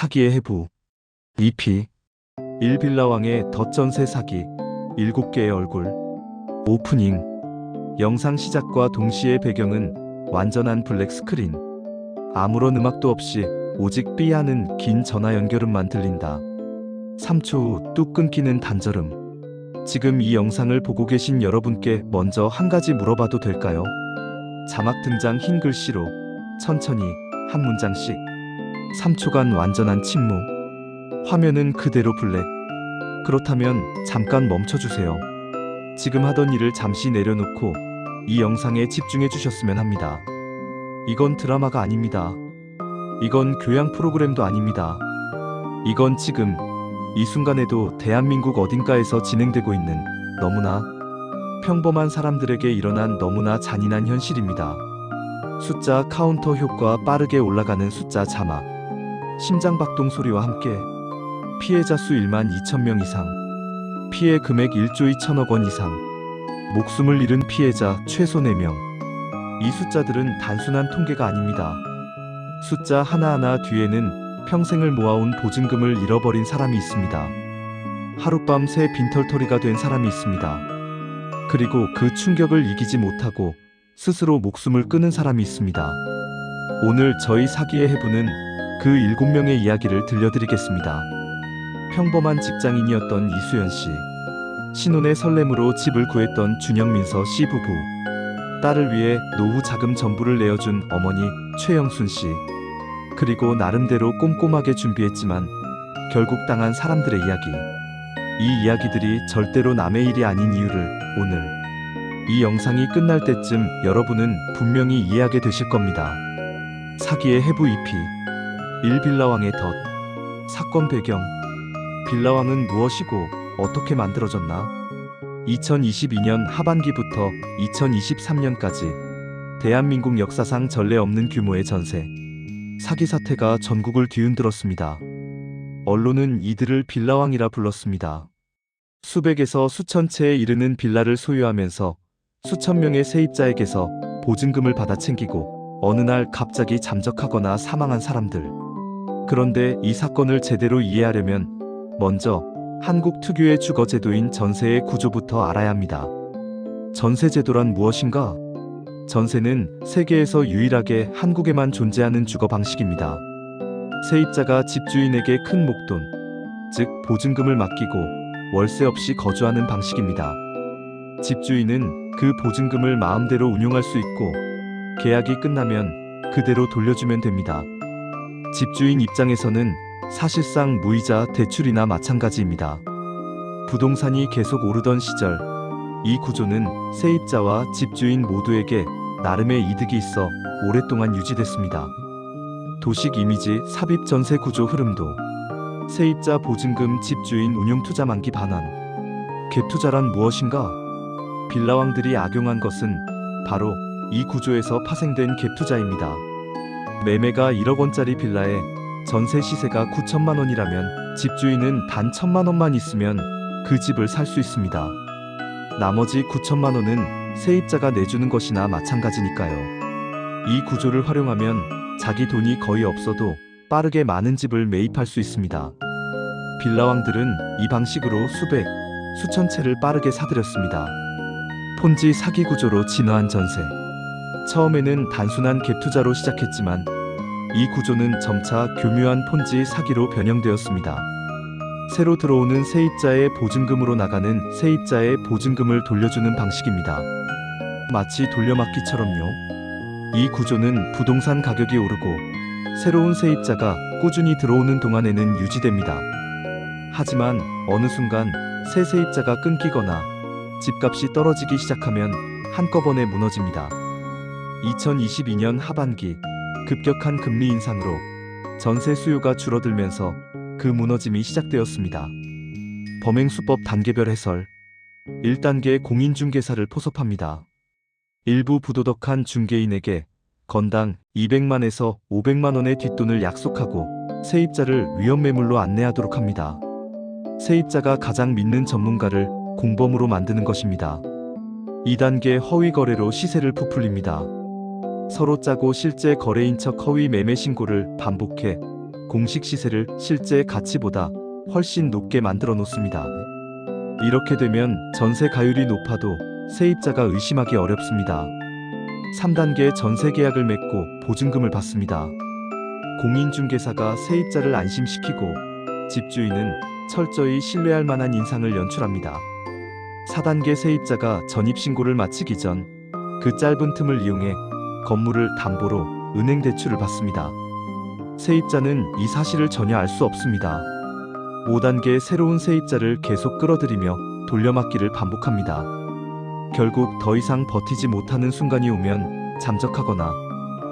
사기의 해부. EP 1빌라왕의 덧전세 사기 7개의 얼굴. 오프닝. 영상 시작과 동시에 배경은 완전한 블랙 스크린. 아무런 음악도 없이 오직 삐하는 긴 전화 연결음만 들린다. 3초 후 뚝 끊기는 단절음. 지금 이 영상을 보고 계신 여러분께 먼저 한 가지 물어봐도 될까요? 자막 등장 흰 글씨로 천천히 한 문장씩. 3초간 완전한 침묵. 화면은 그대로 블랙. 그렇다면 잠깐 멈춰주세요. 지금 하던 일을 잠시 내려놓고 이 영상에 집중해 주셨으면 합니다. 이건 드라마가 아닙니다. 이건 교양 프로그램도 아닙니다. 이건 지금 이 순간에도 대한민국 어딘가에서 진행되고 있는 너무나 평범한 사람들에게 일어난 너무나 잔인한 현실입니다. 숫자 카운터 효과, 빠르게 올라가는 숫자 자막, 심장박동 소리와 함께 피해자 수 1만 2천 이상, 피해 금액 1조 2천억 원 이상, 목숨을 잃은 피해자 최소 4명. 이 숫자들은 단순한 통계가 아닙니다. 숫자 하나하나 뒤에는 평생을 모아온 보증금을 잃어버린 사람이 있습니다. 하룻밤 새 빈털터리가 된 사람이 있습니다. 그리고 그 충격을 이기지 못하고 스스로 목숨을 끊은 사람이 있습니다. 오늘 저희 사기의 해부는 그 7명의 이야기를 들려드리겠습니다. 평범한 직장인이었던 이수연 씨, 신혼의 설렘으로 집을 구했던 준영민서 씨 부부, 딸을 위해 노후 자금 전부를 내어준 어머니 최영순 씨, 그리고 나름대로 꼼꼼하게 준비했지만 결국 당한 사람들의 이야기. 이 이야기들이 절대로 남의 일이 아닌 이유를 오늘 이 영상이 끝날 때쯤 여러분은 분명히 이해하게 되실 겁니다. 사기의 해부 EP 1빌라왕의 덫. 사건 배경. 빌라왕은 무엇이고 어떻게 만들어졌나? 2022년 하반기부터 2023년까지 대한민국 역사상 전례 없는 규모의 전세 사기 사태가 전국을 뒤흔들었습니다. 언론은 이들을 빌라왕이라 불렀습니다. 수백에서 수천 채에 이르는 빌라를 소유하면서 수천 명의 세입자에게서 보증금을 받아 챙기고 어느 날 갑자기 잠적하거나 사망한 사람들. 그런데 이 사건을 제대로 이해하려면 먼저 한국 특유의 주거제도인 전세의 구조부터 알아야 합니다. 전세제도란 무엇인가? 전세는 세계에서 유일하게 한국에만 존재하는 주거 방식입니다. 세입자가 집주인에게 큰 목돈, 즉 보증금을 맡기고 월세 없이 거주하는 방식입니다. 집주인은 그 보증금을 마음대로 운용할 수 있고 계약이 끝나면 그대로 돌려주면 됩니다. 집주인 입장에서는 사실상 무이자 대출이나 마찬가지입니다. 부동산이 계속 오르던 시절, 이 구조는 세입자와 집주인 모두에게 나름의 이득이 있어 오랫동안 유지됐습니다. 도식 이미지 삽입 전세 구조 흐름도. 세입자 보증금, 집주인 운용 투자 만기 반환. 갭 투자란 무엇인가? 빌라왕들이 악용한 것은 바로 이 구조에서 파생된 갭 투자입니다. 매매가 1억 원짜리 빌라에 전세 시세가 9천만 원이라면 집주인은 단 1천만 원만 있으면 그 집을 살 수 있습니다. 나머지 9천만 원은 세입자가 내주는 것이나 마찬가지니까요. 이 구조를 활용하면 자기 돈이 거의 없어도 빠르게 많은 집을 매입할 수 있습니다. 빌라왕들은 이 방식으로 수백, 수천 채를 빠르게 사들였습니다. 폰지 사기 구조로 진화한 전세. 처음에는 단순한 갭 투자로 시작했지만 이 구조는 점차 교묘한 폰지 사기로 변형되었습니다. 새로 들어오는 세입자의 보증금으로 나가는 세입자의 보증금을 돌려주는 방식입니다. 마치 돌려막기처럼요. 이 구조는 부동산 가격이 오르고 새로운 세입자가 꾸준히 들어오는 동안에는 유지됩니다. 하지만 어느 순간 새 세입자가 끊기거나 집값이 떨어지기 시작하면 한꺼번에 무너집니다. 2022년 하반기 급격한 금리 인상으로 전세 수요가 줄어들면서 그 무너짐이 시작되었습니다. 범행수법 단계별 해설. 1단계 공인중개사를 포섭합니다. 일부 부도덕한 중개인에게 건당 200만에서 500만 원의 뒷돈을 약속하고 세입자를 위험매물로 안내하도록 합니다. 세입자가 가장 믿는 전문가를 공범으로 만드는 것입니다. 2단계 허위거래로 시세를 부풀립니다. 서로 짜고 실제 거래인 척 허위 매매 신고를 반복해 공식 시세를 실제 가치보다 훨씬 높게 만들어 놓습니다. 이렇게 되면 전세 가율이 높아도 세입자가 의심하기 어렵습니다. 3단계 전세 계약을 맺고 보증금을 받습니다. 공인중개사가 세입자를 안심시키고 집주인은 철저히 신뢰할 만한 인상을 연출합니다. 4단계 세입자가 전입신고를 마치기 전 그 짧은 틈을 이용해 건물을 담보로 은행 대출을 받습니다. 세입자는 이 사실을 전혀 알 수 없습니다. 5단계 새로운 세입자를 계속 끌어들이며 돌려막기를 반복합니다. 결국 더 이상 버티지 못하는 순간이 오면 잠적하거나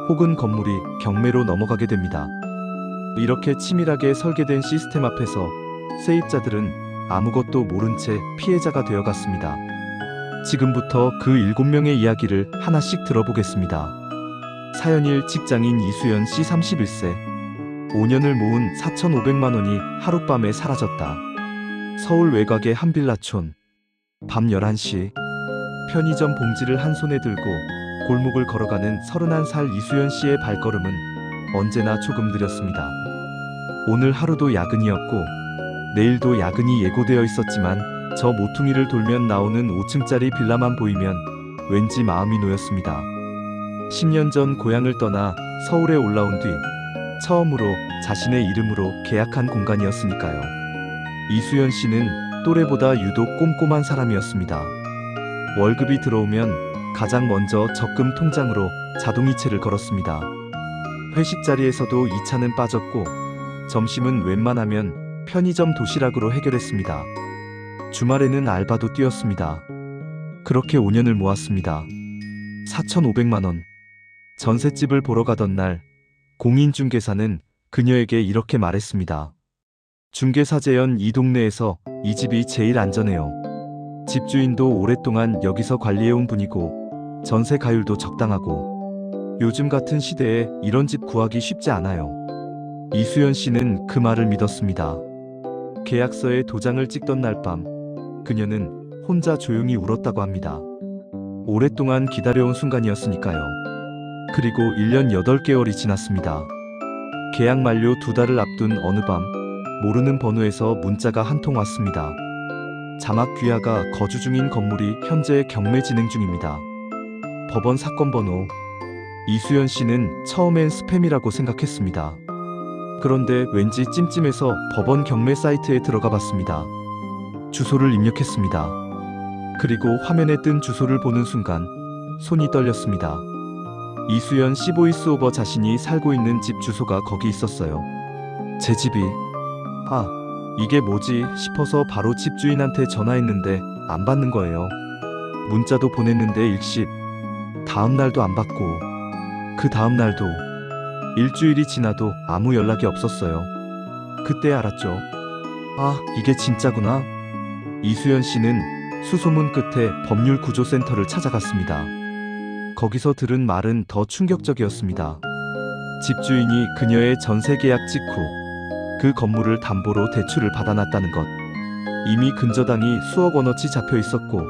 혹은 건물이 경매로 넘어가게 됩니다. 이렇게 치밀하게 설계된 시스템 앞에서 세입자들은 아무것도 모른 채 피해자가 되어갔습니다. 지금부터 그 7명의 이야기를 하나씩 들어보겠습니다. 사연일 직장인 이수연 씨 31세. 5년을 모은 4,500만 원이 하룻밤에 사라졌다. 서울 외곽의 한 빌라촌. 밤 11시. 편의점 봉지를 한 손에 들고 골목을 걸어가는 31살 이수연 씨의 발걸음은 언제나 조금 느렸습니다. 오늘 하루도 야근이었고 내일도 야근이 예고되어 있었지만 저 모퉁이를 돌면 나오는 5층짜리 빌라만 보이면 왠지 마음이 놓였습니다. 10년 전 고향을 떠나 서울에 올라온 뒤 처음으로 자신의 이름으로 계약한 공간이었으니까요. 이수연 씨는 또래보다 유독 꼼꼼한 사람이었습니다. 월급이 들어오면 가장 먼저 적금 통장으로 자동이체를 걸었습니다. 회식 자리에서도 2차는 빠졌고 점심은 웬만하면 편의점 도시락으로 해결했습니다. 주말에는 알바도 뛰었습니다. 그렇게 5년을 모았습니다. 4,500만 원. 전셋집을 보러 가던 날 공인중개사는 그녀에게 이렇게 말했습니다. 중개사재연 이 동네에서 이 집이 제일 안전해요. 집주인도 오랫동안 여기서 관리해온 분이고 전세 가율도 적당하고 요즘 같은 시대에 이런 집 구하기 쉽지 않아요. 이수연 씨는 그 말을 믿었습니다. 계약서에 도장을 찍던 날 밤 그녀는 혼자 조용히 울었다고 합니다. 오랫동안 기다려온 순간이었으니까요. 그리고 1년 8개월이 지났습니다. 계약 만료 2달을 앞둔 어느 밤 모르는 번호에서 문자가 한 통 왔습니다. 자막 귀하가 거주 중인 건물이 현재 경매 진행 중입니다. 법원 사건 번호. 이수연 씨는 처음엔 스팸이라고 생각했습니다. 그런데 왠지 찜찜해서 법원 경매 사이트에 들어가 봤습니다. 주소를 입력했습니다. 그리고 화면에 뜬 주소를 보는 순간 손이 떨렸습니다. 이수연 씨 보이스오버 자신이 살고 있는 집 주소가 거기 있었어요. 제 집이. 아, 이게 뭐지 싶어서 바로 집주인한테 전화했는데 안 받는 거예요. 문자도 보냈는데 일십. 다음 날도 안 받고 그 다음 날도. 일주일이 지나도 아무 연락이 없었어요. 그때 알았죠. 아, 이게 진짜구나. 이수연 씨는 수소문 끝에 법률구조센터를 찾아갔습니다. 거기서 들은 말은 더 충격적이었습니다. 집주인이 그녀의 전세계약 직후 그 건물을 담보로 대출을 받아놨다는 것. 이미 근저당이 수억 원어치 잡혀 있었고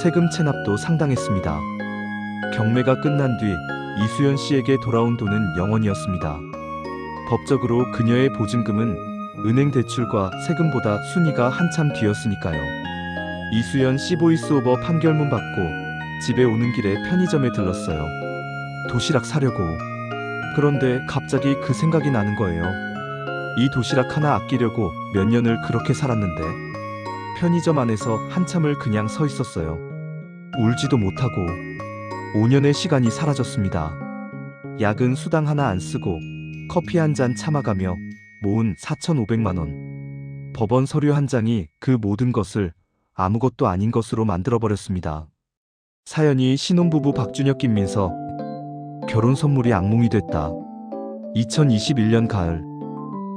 세금 체납도 상당했습니다. 경매가 끝난 뒤 이수연 씨에게 돌아온 돈은 0원이었습니다. 법적으로 그녀의 보증금은 은행 대출과 세금보다 순위가 한참 뒤였으니까요. 이수연 씨 보이스오버 판결문 받고 집에 오는 길에 편의점에 들렀어요. 도시락 사려고. 그런데 갑자기 그 생각이 나는 거예요. 이 도시락 하나 아끼려고 몇 년을 그렇게 살았는데 편의점 안에서 한참을 그냥 서 있었어요. 울지도 못하고 5년의 시간이 사라졌습니다. 야근 수당 하나 안 쓰고 커피 한 잔 참아가며 모은 4,500만 원. 법원 서류 한 장이 그 모든 것을 아무것도 아닌 것으로 만들어버렸습니다. 사연이 신혼부부 박준혁 김민서. 결혼 선물이 악몽이 됐다. 2021년 가을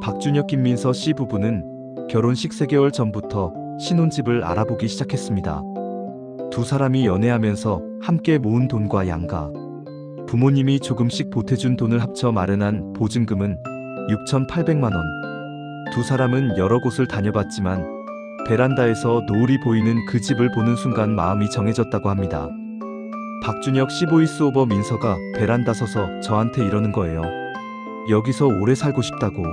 박준혁 김민서 씨 부부는 결혼식 3개월 전부터 신혼집을 알아보기 시작했습니다. 두 사람이 연애하면서 함께 모은 돈과 양가, 부모님이 조금씩 보태준 돈을 합쳐 마련한 보증금은 6,800만 원. 두 사람은 여러 곳을 다녀봤지만 베란다에서 노을이 보이는 그 집을 보는 순간 마음이 정해졌다고 합니다. 박준혁 씨 보이스오버 민서가 베란다 서서 저한테 이러는 거예요. 여기서 오래 살고 싶다고.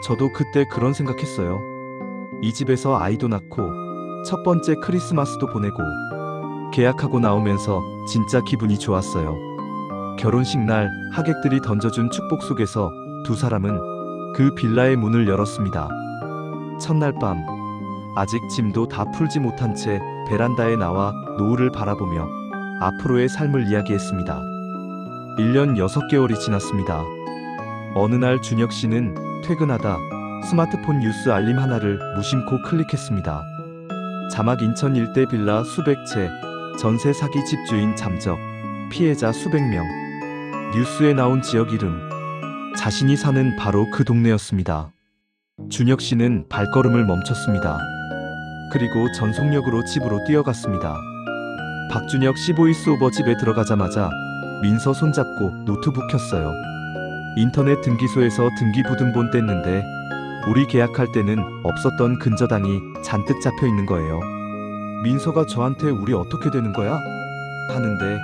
저도 그때 그런 생각했어요. 이 집에서 아이도 낳고 첫 번째 크리스마스도 보내고 계약하고 나오면서 진짜 기분이 좋았어요. 결혼식 날 하객들이 던져준 축복 속에서 두 사람은 그 빌라의 문을 열었습니다. 첫날 밤 아직 짐도 다 풀지 못한 채 베란다에 나와 노을을 바라보며 앞으로의 삶을 이야기했습니다. 1년 6개월이 지났습니다. 어느 날 준혁 씨는 퇴근하다 스마트폰 뉴스 알림 하나를 무심코 클릭했습니다. 자막 인천 일대 빌라 수백 채, 전세 사기 집주인 잠적, 피해자 수백 명. 뉴스에 나온 지역 이름, 자신이 사는 바로 그 동네였습니다. 준혁 씨는 발걸음을 멈췄습니다. 그리고 전속력으로 집으로 뛰어갔습니다. 박준혁 씨 보이스오버 집에 들어가자마자 민서 손잡고 노트북 켰어요. 인터넷 등기소에서 등기부등본 뗐는데 우리 계약할 때는 없었던 근저당이 잔뜩 잡혀 있는 거예요. 민서가 저한테 우리 어떻게 되는 거야? 하는데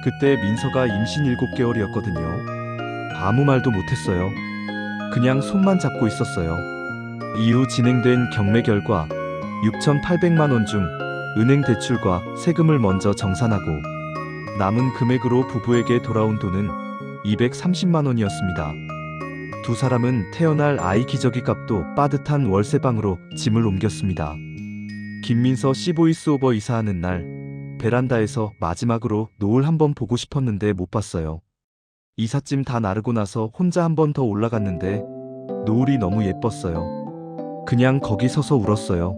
그때 민서가 임신 7개월이었거든요. 아무 말도 못했어요. 그냥 손만 잡고 있었어요. 이후 진행된 경매 결과 6,800만 원 중 은행 대출과 세금을 먼저 정산하고 남은 금액으로 부부에게 돌아온 돈은 230만 원이었습니다. 두 사람은 태어날 아이 기저귀 값도 빠듯한 월세방으로 짐을 옮겼습니다. 김민서 씨 보이스오버 이사하는 날 베란다에서 마지막으로 노을 한번 보고 싶었는데 못 봤어요. 이삿짐 다 나르고 나서 혼자 한 번 더 올라갔는데 노을이 너무 예뻤어요. 그냥 거기 서서 울었어요.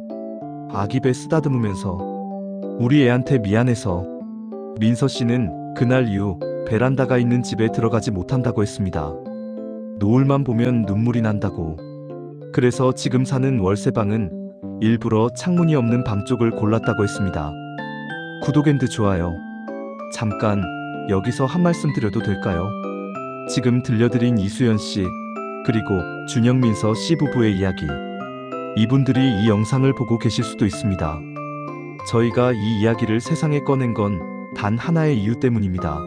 아기 배 쓰다듬으면서 우리 애한테 미안해서. 민서 씨는 그날 이후 베란다가 있는 집에 들어가지 못한다고 했습니다. 노을만 보면 눈물이 난다고. 그래서 지금 사는 월세방은 일부러 창문이 없는 방 쪽을 골랐다고 했습니다. 구독 앤드 좋아요. 잠깐 여기서 한 말씀 드려도 될까요? 지금 들려드린 이수연 씨 그리고 준혁 민서 씨 부부의 이야기, 이분들이 이 영상을 보고 계실 수도 있습니다. 저희가 이 이야기를 세상에 꺼낸 건 단 하나의 이유 때문입니다.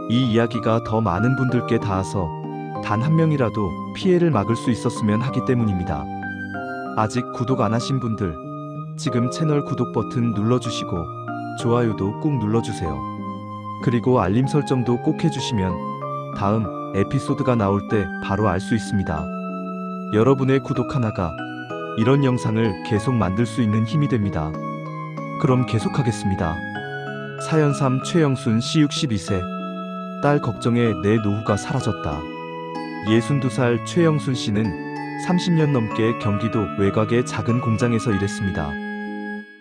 이 이야기가 더 많은 분들께 닿아서 단 한 명이라도 피해를 막을 수 있었으면 하기 때문입니다. 아직 구독 안 하신 분들 지금 채널 구독 버튼 눌러주시고 좋아요도 꾹 눌러주세요. 그리고 알림 설정도 꼭 해주시면 다음 에피소드가 나올 때 바로 알 수 있습니다. 여러분의 구독 하나가 이런 영상을 계속 만들 수 있는 힘이 됩니다. 그럼 계속하겠습니다. 사연 3 최영순 씨 62세. 딸 걱정에 내 노후가 사라졌다. 62살 최영순 씨는 30년 넘게 경기도 외곽의 작은 공장에서 일했습니다.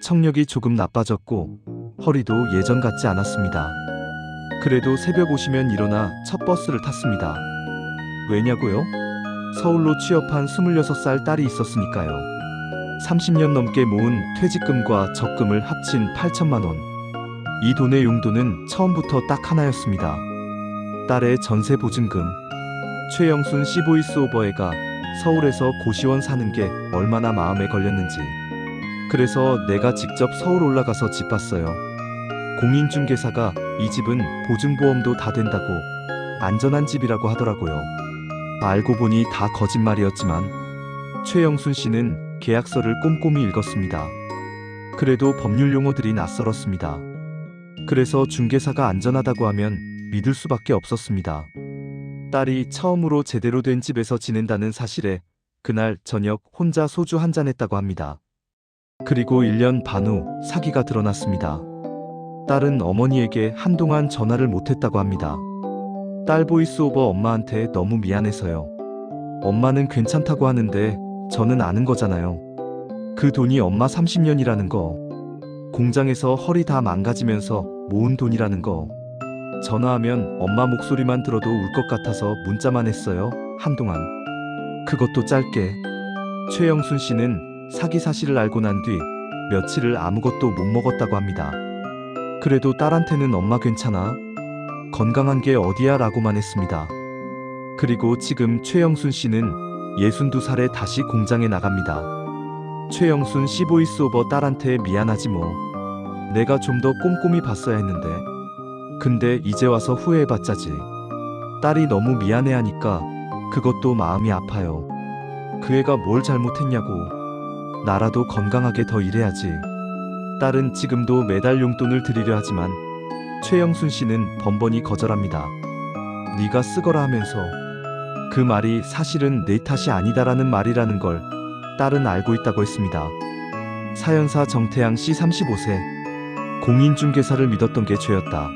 청력이 조금 나빠졌고 허리도 예전 같지 않았습니다. 그래도 새벽 오시면 일어나 첫 버스를 탔습니다. 왜냐고요? 서울로 취업한 26살 딸이 있었으니까요. 30년 넘게 모은 퇴직금과 적금을 합친 8천만 원. 이 돈의 용도는 처음부터 딱 하나였습니다. 딸의 전세 보증금. 최영순 씨 보이스오버애가 서울에서 고시원 사는 게 얼마나 마음에 걸렸는지. 그래서 내가 직접 서울 올라가서 집 봤어요. 공인중개사가 이 집은 보증보험도 다 된다고 안전한 집이라고 하더라고요. 알고 보니 다 거짓말이었지만 최영순 씨는 계약서를 꼼꼼히 읽었습니다. 그래도 법률 용어들이 낯설었습니다. 그래서 중개사가 안전하다고 하면 믿을 수밖에 없었습니다. 딸이 처음으로 제대로 된 집에서 지낸다는 사실에 그날 저녁 혼자 소주 한잔 했다고 합니다. 그리고 1년 반 후 사기가 드러났습니다. 딸은 어머니에게 한동안 전화를 못했다고 합니다. 딸 보이스오버 엄마한테 너무 미안해서요. 엄마는 괜찮다고 하는데 저는 아는 거잖아요. 그 돈이 엄마 30년이라는 거. 공장에서 허리 다 망가지면서 모은 돈이라는 거. 전화하면 엄마 목소리만 들어도 울 것 같아서 문자만 했어요. 한동안. 그것도 짧게. 최영순 씨는 사기 사실을 알고 난 뒤 며칠을 아무것도 못 먹었다고 합니다. 그래도 딸한테는 엄마 괜찮아? 건강한 게 어디야? 라고만 했습니다. 그리고 지금 최영순 씨는 62살에 다시 공장에 나갑니다. 최영순 씨 보이스오버 딸한테 미안하지 뭐. 내가 좀 더 꼼꼼히 봤어야 했는데. 근데 이제 와서 후회해봤자지. 딸이 너무 미안해하니까 그것도 마음이 아파요. 그 애가 뭘 잘못했냐고. 나라도 건강하게 더 일해야지. 딸은 지금도 매달 용돈을 드리려 하지만 최영순 씨는 번번이 거절합니다. 네가 쓰거라 하면서. 그 말이 사실은 내 탓이 아니다라는 말이라는 걸 딸은 알고 있다고 했습니다. 사연사 정태양 씨 35세. 공인중개사를 믿었던 게 죄였다.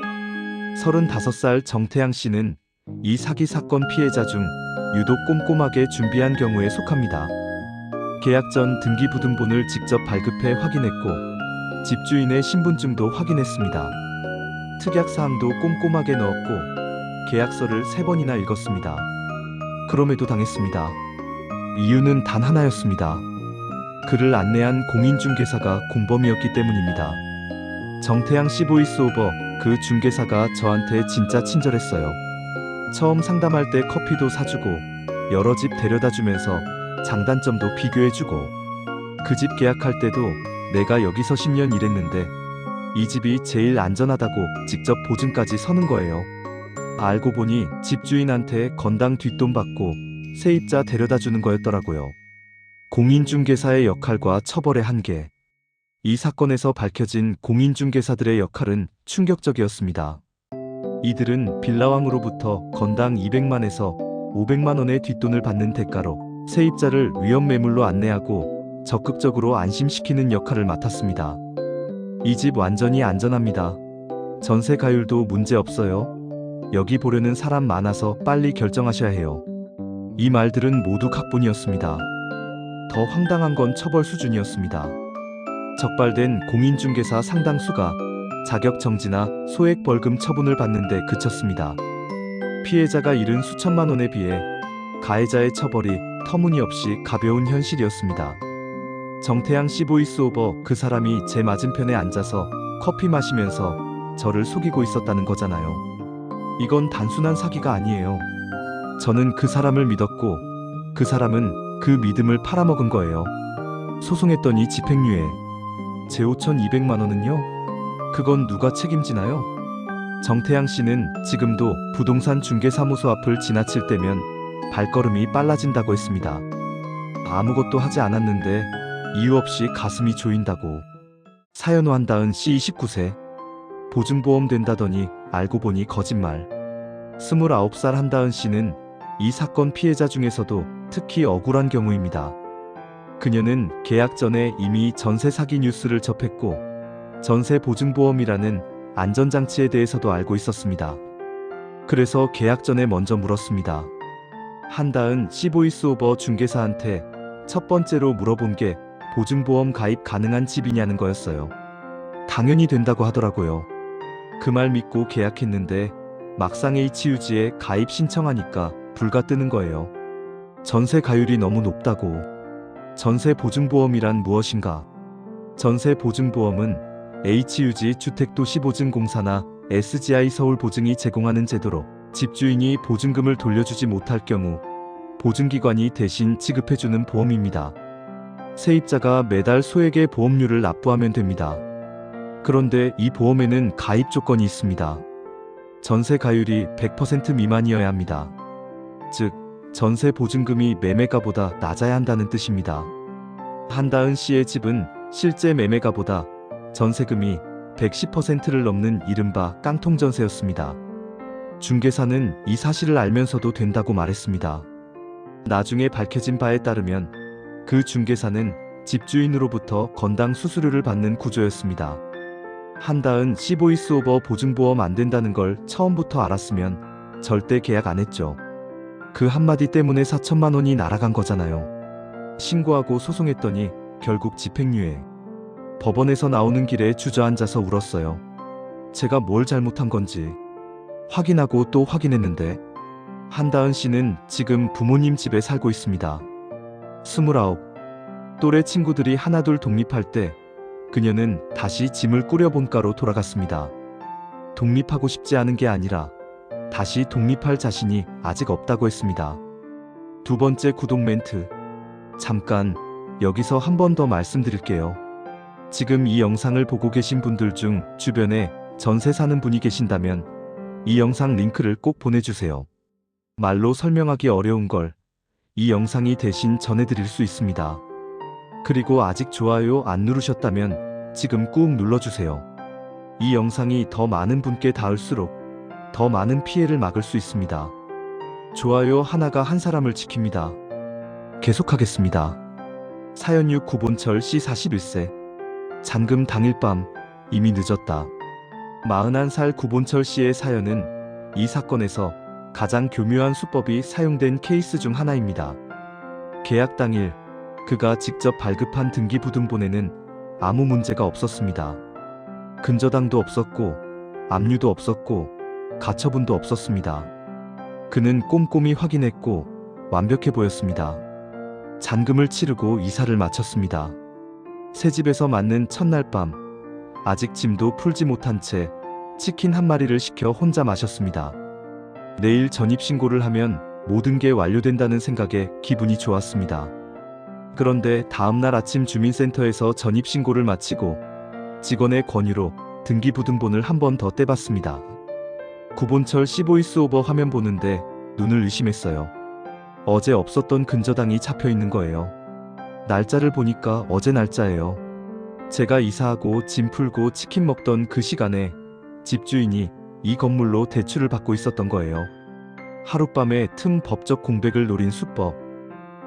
35살 정태양 씨는 이 사기 사건 피해자 중 유독 꼼꼼하게 준비한 경우에 속합니다. 계약 전 등기부등본을 직접 발급해 확인했고 집주인의 신분증도 확인했습니다. 특약사항도 꼼꼼하게 넣었고 계약서를 3번이나 읽었습니다. 그럼에도 당했습니다. 이유는 단 하나였습니다. 그를 안내한 공인중개사가 공범이었기 때문입니다. 정태양 씨 보이스오버, 그 중개사가 저한테 진짜 친절했어요. 처음 상담할 때 커피도 사주고 여러 집 데려다주면서 장단점도 비교해주고 그 집 계약할 때도 내가 여기서 10년 일했는데 이 집이 제일 안전하다고 직접 보증까지 서는 거예요. 알고 보니 집주인한테 건당 뒷돈 받고 세입자 데려다주는 거였더라고요. 공인중개사의 역할과 처벌의 한계. 이 사건에서 밝혀진 공인중개사들의 역할은 충격적이었습니다. 이들은 빌라왕으로부터 건당 200만에서 500만 원의 뒷돈을 받는 대가로 세입자를 위험매물로 안내하고 적극적으로 안심시키는 역할을 맡았습니다. 이 집 완전히 안전합니다. 전세 가율도 문제 없어요. 여기 보려는 사람 많아서 빨리 결정하셔야 해요. 이 말들은 모두 각본이었습니다. 더 황당한 건 처벌 수준이었습니다. 적발된 공인중개사 상당수가 자격 정지나 소액 벌금 처분을 받는데 그쳤습니다. 피해자가 잃은 수천만 원에 비해 가해자의 처벌이 터무니없이 가벼운 현실이었습니다. 정태양 씨 보이스오버, 그 사람이 제 맞은편에 앉아서 커피 마시면서 저를 속이고 있었다는 거잖아요. 이건 단순한 사기가 아니에요. 저는 그 사람을 믿었고 그 사람은 그 믿음을 팔아먹은 거예요. 소송했더니 집행유예. 제 5,200만 원은요? 그건 누가 책임지나요? 정태양 씨는 지금도 부동산 중개사무소 앞을 지나칠 때면 발걸음이 빨라진다고 했습니다. 아무것도 하지 않았는데 이유 없이 가슴이 조인다고. 사연후 한다은 씨 29세. 보증보험 된다더니 알고 보니 거짓말. 29살 한다은 씨는 이 사건 피해자 중에서도 특히 억울한 경우입니다. 그녀는 계약 전에 이미 전세 사기 뉴스를 접했고 전세 보증보험이라는 안전장치에 대해서도 알고 있었습니다. 그래서 계약 전에 먼저 물었습니다. 한다은 씨 보이스오버 중개사한테 첫 번째로 물어본 게 보증보험 가입 가능한 집이냐는 거였어요. 당연히 된다고 하더라고요. 그 말 믿고 계약했는데 막상 H유지에 가입 신청하니까 불가 뜨는 거예요. 전세 가율이 너무 높다고. 전세 보증보험이란 무엇인가? 전세 보증보험은 H유지 주택도시보증공사나 SGI 서울보증이 제공하는 제도로 집주인이 보증금을 돌려주지 못할 경우 보증기관이 대신 지급해주는 보험입니다. 세입자가 매달 소액의 보험료를 납부하면 됩니다. 그런데 이 보험에는 가입 조건이 있습니다. 전세 가율이 100% 미만이어야 합니다. 즉, 전세 보증금이 매매가보다 낮아야 한다는 뜻입니다. 한다은 씨의 집은 실제 매매가보다 전세금이 110%를 넘는 이른바 깡통전세였습니다. 중개사는 이 사실을 알면서도 된다고 말했습니다. 나중에 밝혀진 바에 따르면 그 중개사는 집주인으로부터 건당 수수료를 받는 구조였습니다. 한다은 씨 보이스오버 보증보험 안 된다는 걸 처음부터 알았으면 절대 계약 안 했죠. 그 한마디 때문에 4천만 원이 날아간 거잖아요. 신고하고 소송했더니 결국 집행유예. 법원에서 나오는 길에 주저앉아서 울었어요. 제가 뭘 잘못한 건지 확인하고 또 확인했는데. 한다은 씨는 지금 부모님 집에 살고 있습니다. 29. 또래 친구들이 하나둘 독립할 때 그녀는 다시 짐을 꾸려본가로 돌아갔습니다. 독립하고 싶지 않은 게 아니라 다시 독립할 자신이 아직 없다고 했습니다. 두 번째 구독 멘트. 잠깐 여기서 한 번 더 말씀드릴게요. 지금 이 영상을 보고 계신 분들 중 주변에 전세 사는 분이 계신다면 이 영상 링크를 꼭 보내주세요. 말로 설명하기 어려운 걸 이 영상이 대신 전해드릴 수 있습니다. 그리고 아직 좋아요 안 누르셨다면 지금 꾹 눌러주세요. 이 영상이 더 많은 분께 닿을수록 더 많은 피해를 막을 수 있습니다. 좋아요 하나가 한 사람을 지킵니다. 계속하겠습니다. 사연 6 구본철 씨 41세. 잔금 당일 밤 이미 늦었다. 41살 구본철 씨의 사연은 이 사건에서 가장 교묘한 수법이 사용된 케이스 중 하나입니다. 계약 당일 그가 직접 발급한 등기부등본에는 아무 문제가 없었습니다. 근저당도 없었고 압류도 없었고 가처분도 없었습니다. 그는 꼼꼼히 확인했고 완벽해 보였습니다. 잔금을 치르고 이사를 마쳤습니다. 새 집에서 맞는 첫날 밤 아직 짐도 풀지 못한 채 치킨 한 마리를 시켜 혼자 마셨습니다. 내일 전입신고를 하면 모든 게 완료된다는 생각에 기분이 좋았습니다. 그런데 다음날 아침 주민센터에서 전입신고를 마치고 직원의 권유로 등기부등본을 한 번 더 떼봤습니다. 구본철 씨 보이스오버 화면 보는데 눈을 의심했어요. 어제 없었던 근저당이 잡혀있는 거예요. 날짜를 보니까 어제 날짜예요. 제가 이사하고 짐 풀고 치킨 먹던 그 시간에 집주인이 이 건물로 대출을 받고 있었던 거예요. 하룻밤에 틈 법적 공백을 노린 수법.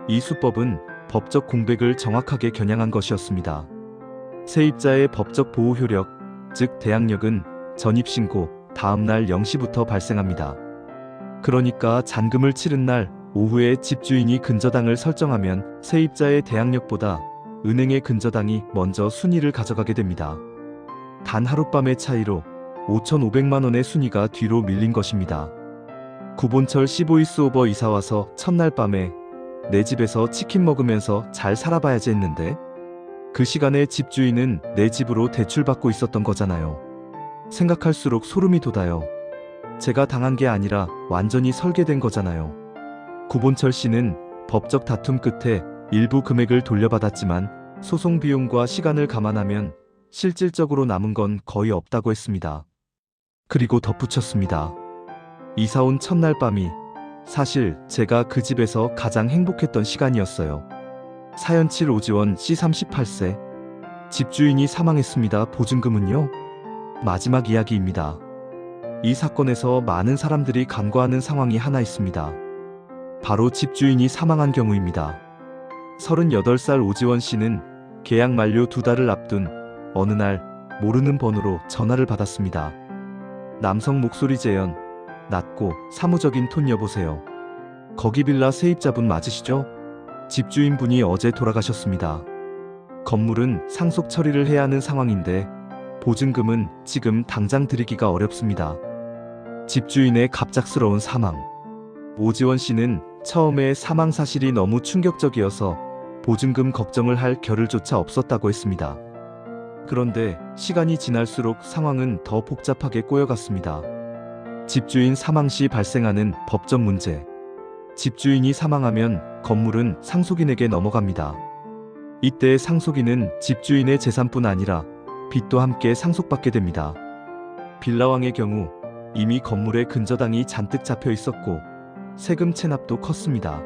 이 수법은 법적 공백을 정확하게 겨냥한 것이었습니다. 세입자의 법적 보호 효력, 즉 대항력은 전입신고 다음날 0시부터 발생합니다. 그러니까 잔금을 치른 날 오후에 집주인이 근저당을 설정하면 세입자의 대항력보다 은행의 근저당이 먼저 순위를 가져가게 됩니다. 단 하룻밤의 차이로 5,500만 원의 순위가 뒤로 밀린 것입니다. 구본철 씨 보이스오버 이사와서 첫날 밤에 내 집에서 치킨 먹으면서 잘 살아봐야지 했는데 그 시간에 집주인은 내 집으로 대출받고 있었던 거잖아요. 생각할수록 소름이 돋아요. 제가 당한 게 아니라 완전히 설계된 거잖아요. 구본철 씨는 법적 다툼 끝에 일부 금액을 돌려받았지만 소송 비용과 시간을 감안하면 실질적으로 남은 건 거의 없다고 했습니다. 그리고 덧붙였습니다. 이사 온 첫날 밤이 사실 제가 그 집에서 가장 행복했던 시간이었어요. 사연 7 오지원 씨 38세. 집주인이 사망했습니다. 보증금은요? 마지막 이야기입니다. 이 사건에서 많은 사람들이 간과하는 상황이 하나 있습니다. 바로 집주인이 사망한 경우입니다. 38살 오지원 씨는 계약 만료 2달을 앞둔 어느 날 모르는 번호로 전화를 받았습니다. 남성 목소리 재현, 낮고 사무적인 톤. 여보세요. 거기 빌라 세입자분 맞으시죠? 집주인분이 어제 돌아가셨습니다. 건물은 상속 처리를 해야 하는 상황인데 보증금은 지금 당장 드리기가 어렵습니다. 집주인의 갑작스러운 사망. 오지원 씨는 처음에 사망 사실이 너무 충격적이어서 보증금 걱정을 할 겨를조차 없었다고 했습니다. 그런데 시간이 지날수록 상황은 더 복잡하게 꼬여갔습니다. 집주인 사망 시 발생하는 법적 문제. 집주인이 사망하면 건물은 상속인에게 넘어갑니다. 이때 상속인은 집주인의 재산뿐 아니라 빚도 함께 상속받게 됩니다. 빌라왕의 경우 이미 건물에 근저당이 잔뜩 잡혀 있었고 세금 체납도 컸습니다.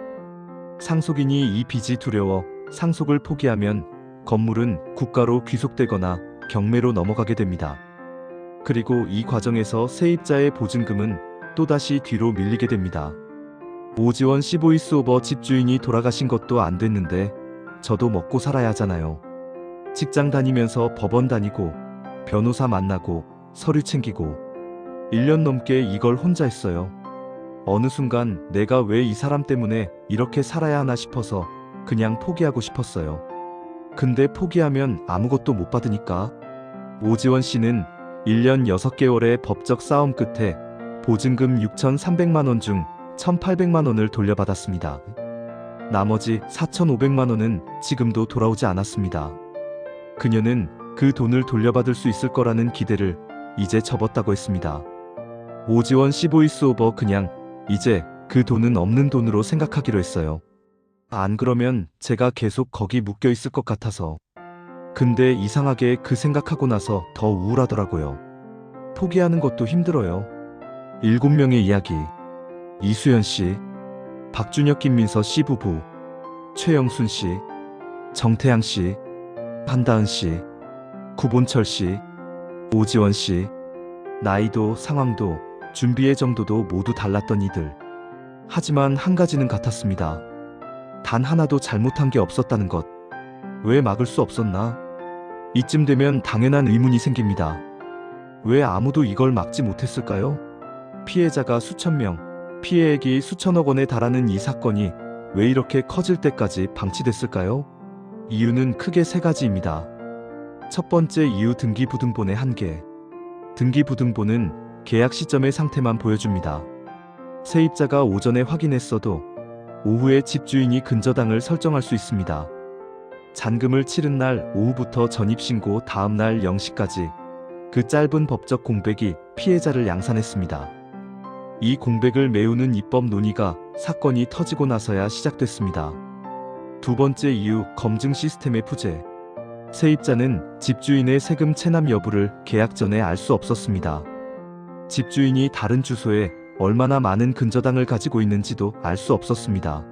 상속인이 이 빚이 두려워 상속을 포기하면 건물은 국가로 귀속되거나 경매로 넘어가게 됩니다. 그리고 이 과정에서 세입자의 보증금은 또다시 뒤로 밀리게 됩니다. 오지원 씨 보이스오버 집주인이 돌아가신 것도 안 됐는데 저도 먹고 살아야 하잖아요. 직장 다니면서 법원 다니고 변호사 만나고 서류 챙기고 1년 넘게 이걸 혼자 했어요. 어느 순간 내가 왜 이 사람 때문에 이렇게 살아야 하나 싶어서 그냥 포기하고 싶었어요. 근데 포기하면 아무것도 못 받으니까. 오지원 씨는 1년 6개월의 법적 싸움 끝에 보증금 6,300만 원 중 1,800만 원을 돌려받았습니다. 나머지 4,500만 원은 지금도 돌아오지 않았습니다. 그녀는 그 돈을 돌려받을 수 있을 거라는 기대를 이제 접었다고 했습니다. 오지원 씨 보이스오버 그냥 이제 그 돈은 없는 돈으로 생각하기로 했어요. 안 그러면 제가 계속 거기 묶여 있을 것 같아서. 근데 이상하게 그 생각하고 나서 더 우울하더라고요. 포기하는 것도 힘들어요. 7명의 이야기. 이수연 씨. 박준혁 김민서 씨 부부, 최영순 씨, 정태양 씨, 한다은 씨, 구본철 씨, 오지원 씨. 나이도 상황도 준비의 정도도 모두 달랐던 이들. 하지만 한 가지는 같았습니다. 단 하나도 잘못한 게 없었다는 것. 왜 막을 수 없었나? 이쯤 되면 당연한 의문이 생깁니다. 왜 아무도 이걸 막지 못했을까요? 피해자가 수천 명, 피해액이 수천억 원에 달하는 이 사건이 왜 이렇게 커질 때까지 방치됐을까요? 이유는 크게 세 가지입니다. 첫 번째 이유, 등기부등본의 한계. 등기부등본은 계약 시점의 상태만 보여줍니다. 세입자가 오전에 확인했어도 오후에 집주인이 근저당을 설정할 수 있습니다. 잔금을 치른 날 오후부터 전입신고 다음 날 0시까지 그 짧은 법적 공백이 피해자를 양산했습니다. 이 공백을 메우는 입법 논의가 사건이 터지고 나서야 시작됐습니다. 두 번째 이유, 검증 시스템의 부재. 세입자는 집주인의 세금 체납 여부를 계약 전에 알 수 없었습니다. 집주인이 다른 주소에 얼마나 많은 근저당을 가지고 있는지도 알 수 없었습니다.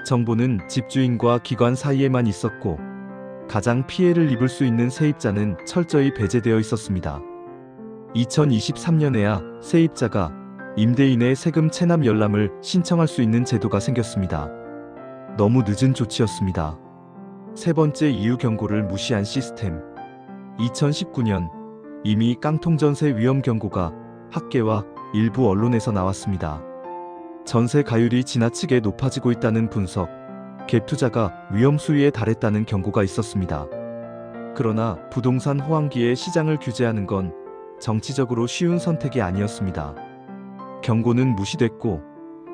정보는 집주인과 기관 사이에만 있었고 가장 피해를 입을 수 있는 세입자는 철저히 배제되어 있었습니다. 2023년에야 세입자가 임대인의 세금 체납 열람을 신청할 수 있는 제도가 생겼습니다. 너무 늦은 조치였습니다. 세 번째 이유, 경고를 무시한 시스템. 2019년 이미 깡통전세 위험 경고가 학계와 일부 언론에서 나왔습니다. 전세 가율이 지나치게 높아지고 있다는 분석, 갭 투자가 위험 수위에 달했다는 경고가 있었습니다. 그러나 부동산 호황기에 시장을 규제하는 건 정치적으로 쉬운 선택이 아니었습니다. 경고는 무시됐고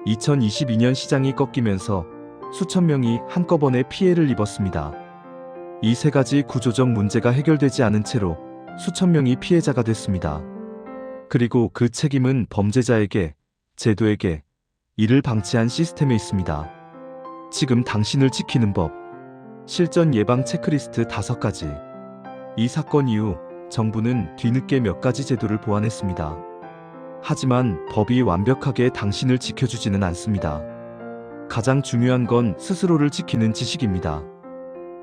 2022년 시장이 꺾이면서 수천 명이 한꺼번에 피해를 입었습니다. 이 세 가지 구조적 문제가 해결되지 않은 채로 수천 명이 피해자가 됐습니다. 그리고 그 책임은 범죄자에게, 제도에게, 이를 방치한 시스템에 있습니다. 지금 당신을 지키는 법. 실전 예방 체크리스트 5가지. 이 사건 이후 정부는 뒤늦게 몇 가지 제도를 보완했습니다. 하지만 법이 완벽하게 당신을 지켜주지는 않습니다. 가장 중요한 건 스스로를 지키는 지식입니다.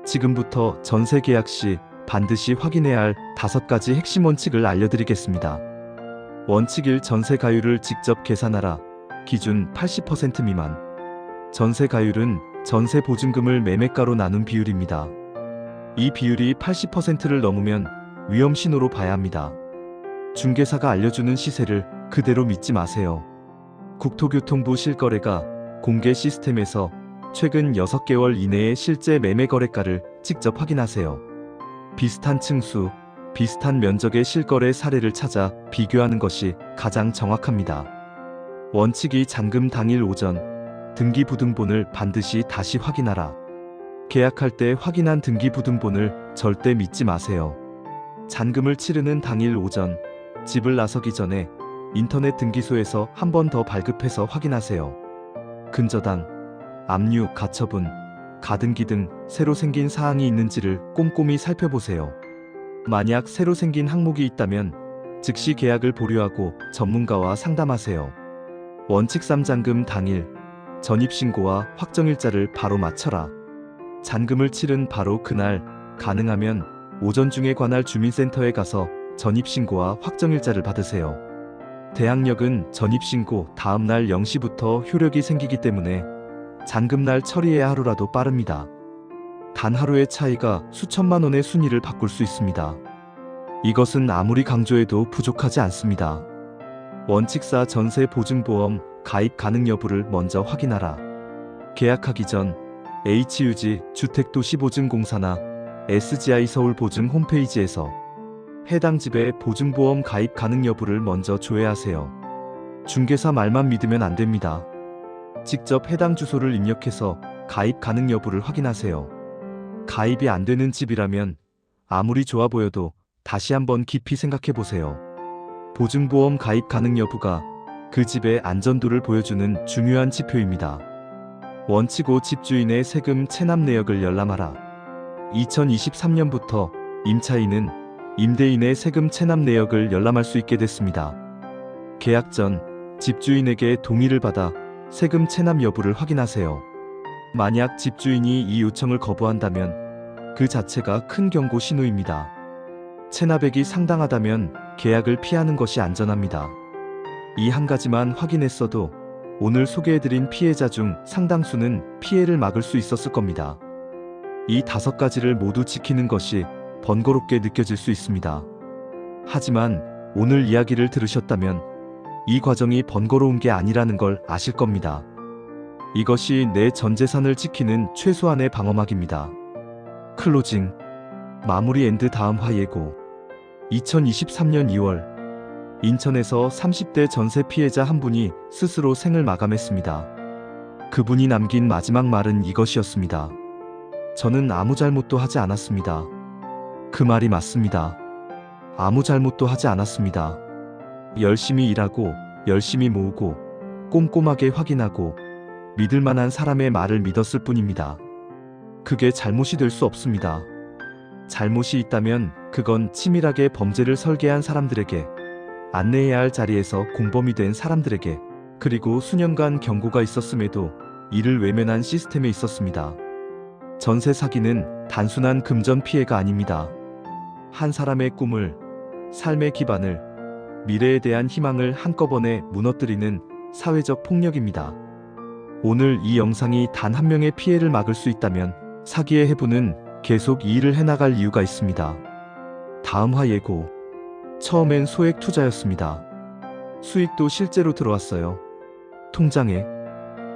지금부터 전세 계약 시 반드시 확인해야 할 5가지 핵심 원칙을 알려드리겠습니다. 원칙 1. 전세 가율을 직접 계산하라. 기준 80% 미만. 전세 가율은 전세 보증금을 매매가로 나눈 비율입니다. 이 비율이 80%를 넘으면 위험 신호로 봐야 합니다. 중개사가 알려주는 시세를 그대로 믿지 마세요. 국토교통부 실거래가 공개 시스템에서 최근 6개월 이내의 실제 매매 거래가를 직접 확인하세요. 비슷한 층수, 비슷한 면적의 실거래 사례를 찾아 비교하는 것이 가장 정확합니다. 원칙 2. 잔금 당일 오전. 등기부등본을 반드시 다시 확인하라. 계약할 때 확인한 등기부등본을 절대 믿지 마세요. 잔금을 치르는 당일 오전, 집을 나서기 전에 인터넷 등기소에서 한 번 더 발급해서 확인하세요. 근저당, 압류, 가처분, 가등기 등 새로 생긴 사항이 있는지를 꼼꼼히 살펴보세요. 만약 새로 생긴 항목이 있다면 즉시 계약을 보류하고 전문가와 상담하세요. 원칙 3. 잔금 당일. 전입신고와 확정일자를 바로 맞춰라. 잔금을 치른 바로 그날, 가능하면 오전 중에 관할 주민센터에 가서 전입신고와 확정일자를 받으세요. 대항력은 전입신고 다음 날 0시부터 효력이 생기기 때문에 잔금날 처리해야 하루라도 빠릅니다. 단 하루의 차이가 수천만 원의 순위를 바꿀 수 있습니다. 이것은 아무리 강조해도 부족하지 않습니다. 원칙 4. 전세 보증보험 가입 가능 여부를 먼저 확인하라. 계약하기 전 HUG 주택도시보증공사나 SGI 서울보증 홈페이지에서 해당 집의 보증보험 가입 가능 여부를 먼저 조회하세요. 중개사 말만 믿으면 안 됩니다. 직접 해당 주소를 입력해서 가입 가능 여부를 확인하세요. 가입이 안 되는 집이라면 아무리 좋아 보여도 다시 한번 깊이 생각해 보세요. 보증보험 가입 가능 여부가 그 집의 안전도를 보여주는 중요한 지표입니다. 원칙 5. 집주인의 세금 체납 내역을 열람하라. 2023년부터 임차인은 임대인의 세금 체납 내역을 열람할 수 있게 됐습니다. 계약 전 집주인에게 동의를 받아 세금 체납 여부를 확인하세요. 만약 집주인이 이 요청을 거부한다면 그 자체가 큰 경고 신호입니다. 체납액이 상당하다면 계약을 피하는 것이 안전합니다. 이 한 가지만 확인했어도 오늘 소개해드린 피해자 중 상당수는 피해를 막을 수 있었을 겁니다. 이 5가지를 모두 지키는 것이 번거롭게 느껴질 수 있습니다. 하지만 오늘 이야기를 들으셨다면 이 과정이 번거로운 게 아니라는 걸 아실 겁니다. 이것이 내 전 재산을 지키는 최소한의 방어막입니다. 클로징, 마무리 엔드 다음 화 예고. 2023년 2월 인천에서 30대 전세 피해자 한 분이 스스로 생을 마감했습니다. 그분이 남긴 마지막 말은 이것이었습니다. 저는 아무 잘못도 하지 않았습니다. 그 말이 맞습니다. 아무 잘못도 하지 않았습니다. 열심히 일하고 열심히 모으고 꼼꼼하게 확인하고 믿을 만한 사람의 말을 믿었을 뿐입니다. 그게 잘못이 될 수 없습니다. 잘못이 있다면 그건 치밀하게 범죄를 설계한 사람들에게, 안내해야 할 자리에서 공범이 된 사람들에게, 그리고 수년간 경고가 있었음에도 이를 외면한 시스템에 있었습니다. 전세 사기는 단순한 금전 피해가 아닙니다. 한 사람의 꿈을, 삶의 기반을, 미래에 대한 희망을 한꺼번에 무너뜨리는 사회적 폭력입니다. 오늘 이 영상이 단 한 명의 피해를 막을 수 있다면 사기의 해부는 계속 이 일을 해나갈 이유가 있습니다. 다음 화 예고. 처음엔 소액 투자였습니다. 수익도 실제로 들어왔어요. 통장에.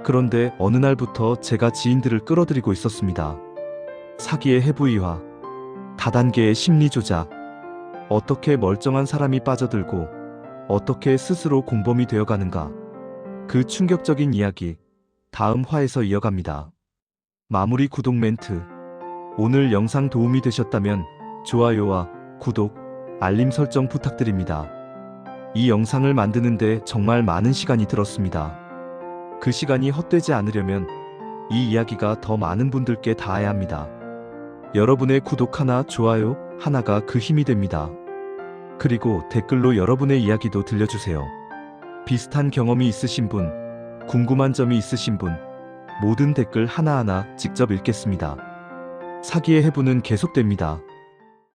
그런데 어느 날부터 제가 지인들을 끌어들이고 있었습니다. 사기의 해부 이화. 다단계의 심리 조작. 어떻게 멀쩡한 사람이 빠져들고 어떻게 스스로 공범이 되어가는가. 그 충격적인 이야기 다음 화에서 이어갑니다. 마무리 구독 멘트. 오늘 영상 도움이 되셨다면 좋아요와 구독, 알림 설정 부탁드립니다. 이 영상을 만드는데 정말 많은 시간이 들었습니다. 그 시간이 헛되지 않으려면 이 이야기가 더 많은 분들께 닿아야 합니다. 여러분의 구독 하나, 좋아요 하나가 그 힘이 됩니다. 그리고 댓글로 여러분의 이야기도 들려주세요. 비슷한 경험이 있으신 분, 궁금한 점이 있으신 분, 모든 댓글 하나하나 직접 읽겠습니다. 사기의 해부는 계속됩니다.